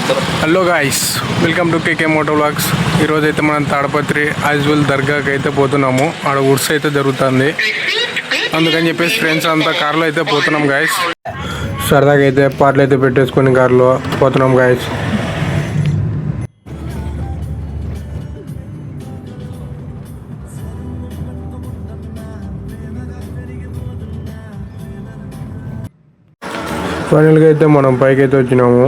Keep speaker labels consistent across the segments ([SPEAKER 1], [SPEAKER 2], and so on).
[SPEAKER 1] Hello guys, welcome to KK moto vlogs. ఈరోజైతే మనం తాడపత్రి యాజ్వల్ దర్గాకి అయితే పోతున్నాము. ఆడ ఉర్స్ అయితే జరుగుతుంది. అందుకని చెప్పేసి ఫ్రెండ్స్ అంతా కార్లో అయితే పోతున్నాం గాయ్స్. సరదాగా అయితే పాటలు అయితే పెట్టేసుకొని కార్లో పోతున్నాం గాయ్స్. ఫైనల్గా అయితే మనం పైకి అయితే వచ్చినాము.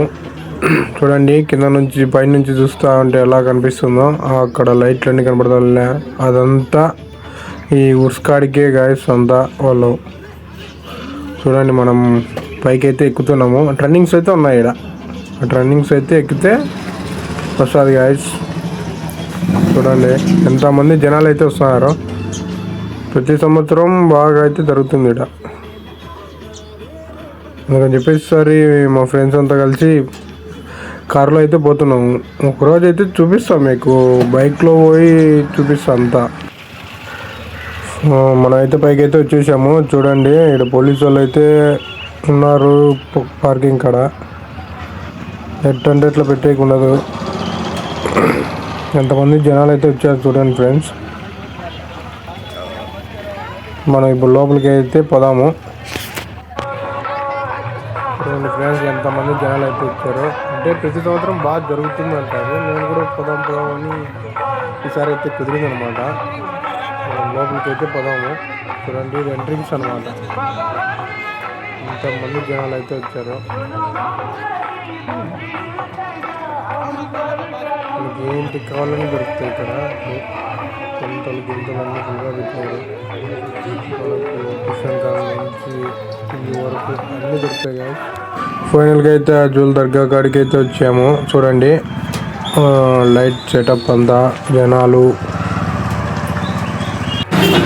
[SPEAKER 1] చూడండి, కింద నుంచి పైనుంచి చూస్తూ ఉంటే ఎలా కనిపిస్తుందో అక్కడ లైట్లు అన్నీ కనబడతా. అదంతా ఈ ఉర్స్కాడికే గాయస్ అంతా వాళ్ళు. చూడండి, మనం పైకి అయితే ఎక్కుతున్నాము. టర్నింగ్స్ అయితే ఉన్నాయి. ఇక్కడ టర్నింగ్స్ అయితే ఎక్కితే వస్తుంది గాయస్. చూడండి ఎంతమంది జనాలు అయితే వస్తున్నారు. ప్రతి సంవత్సరం బాగా అయితే జరుగుతుంది ఇక్కడ. అందుకని చెప్పేసి మా ఫ్రెండ్స్ అంతా కలిసి కార్లో అయితే పోతున్నాము. ఒకరోజు అయితే చూపిస్తాం మీకు, బైక్లో పోయి చూపిస్తాం అంతా. మనం అయితే పైకి అయితే వచ్చేసాము. చూడండి, ఇక్కడ పోలీసు వాళ్ళు అయితే ఉన్నారు పార్కింగ్ కాడ. ఎట్టంటే ఎట్లా పెట్టేయకుండదు. ఎంతమంది జనాలు అయితే వచ్చారు చూడండి ఫ్రెండ్స్. మనం ఇప్పుడు లోపలికి అయితే పోదాము. చూడండి ఫ్రెండ్స్, ఎంతమంది జనాలు అయితే వచ్చారు. అంటే ప్రతి సంవత్సరం బాగా జరుగుతుంది అంటారు. నేను కూడా పోదాం అని ఈసారి అయితే కుదిరింది అనమాట. లోపలికి అయితే పోదాము. చూడండి, ఇది ఎంట్రింగ్స్ అనమాట. ఇంతమంది జనాలు అయితే వచ్చారు. మనకి ఏంటి కావాలని దొరుకుతాయి ఇక్కడ. కొంతలు గింతలన్నీ ఫుల్గా పెట్టారు. కిషన్ కాలం నుంచి ఇల్లు వరకు అన్నీ దొరుకుతాయి కదా. ఫైనల్గా అయితే యాజ్వల్ దర్గా కాడికి అయితే వచ్చాము. చూడండి, లైట్ సెటప్ అంతా, జనాలు.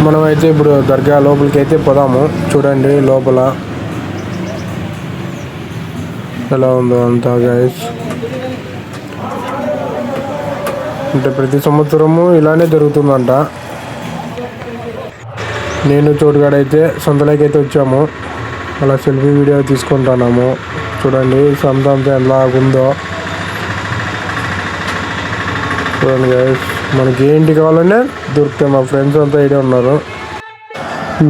[SPEAKER 1] మనమైతే ఇప్పుడు దర్గా లోపలికి అయితే పోదాము. చూడండి లోపల ఎలా ఉందో అంతా గైస్. అంటే ప్రతి సంవత్సరము ఇలానే జరుగుతుందంట. నేను చోటుగాడైతే సంతలోకి అయితే వచ్చాము. అలా సెల్ఫీ వీడియో తీసుకుంటున్నాము. చూడండి సంత అంతా ఎలా ఉందో. చూడండి గైస్, మనకి ఏంటి కావాలనే దొరుకుతాయి. మా ఫ్రెండ్స్ అంతా ఇడే ఉన్నారు.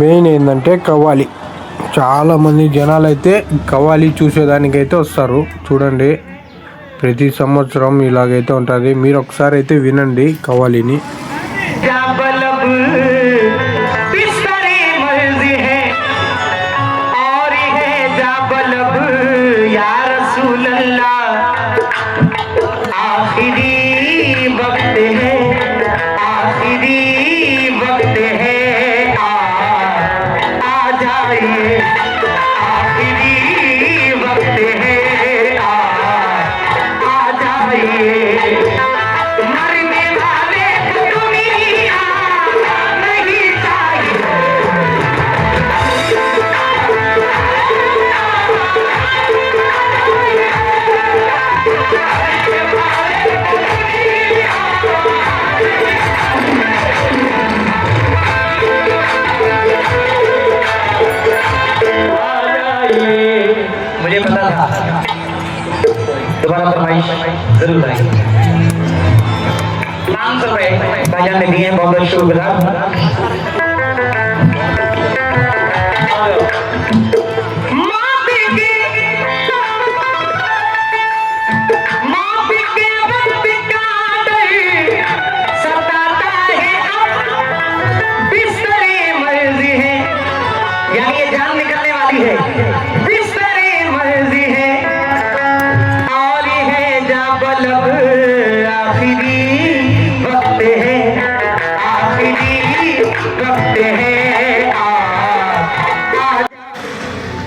[SPEAKER 1] మెయిన్ ఏంటంటే కవ్వాలి. చాలామంది జనాలు అయితే కవ్వాలి చూసేదానికైతే వస్తారు. చూడండి, ప్రతి సంవత్సరం ఇలాగైతే ఉంటుంది. మీరు ఒకసారి అయితే వినండి కవ్వాలిని.
[SPEAKER 2] मुझे पता था दोबारा फरमाइश जरूर आएगी। 500 रुपए भाईजान ने दिए, बहुत बहुत शुक्रगुजार।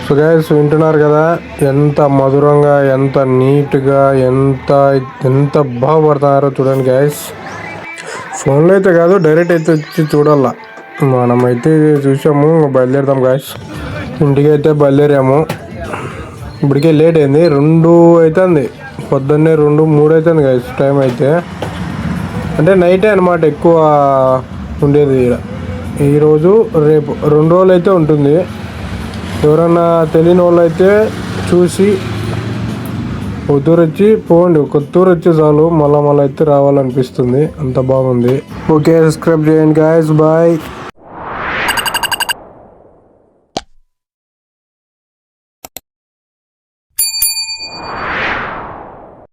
[SPEAKER 1] సో గైస్, వింటున్నారు కదా ఎంత మధురంగా, ఎంత నీట్గా, ఎంత బాగుపడుతున్నారో చూడండి గైస్. ఫోన్లో అయితే కాదు, డైరెక్ట్ అయితే వచ్చి చూడాల. మనమైతే చూసాము, బయలుదేరుతాం గైస్. ఇంటికి అయితే బయలుదేరాము. ఇప్పటికే లేట్ అయింది, 2 అవుతుంది. పొద్దున్నే 2, 3 అవుతుంది గైస్ టైం అయితే. అంటే నైటే అనమాట ఎక్కువ ఉండేది ఇక్కడ. ఈరోజు రేపు 2 రోజులు అయితే ఉంటుంది. ఎవరన్నా తెలియని వాళ్ళు అయితే చూసి కొత్తూరు వచ్చి పోండి, కొత్తూరు వచ్చి చాలు, మళ్ళీ అయితే రావాలనిపిస్తుంది, అంత బాగుంది. ఓకే, సబ్స్క్రైబ్ చేయండి గాయస్, బాయ్.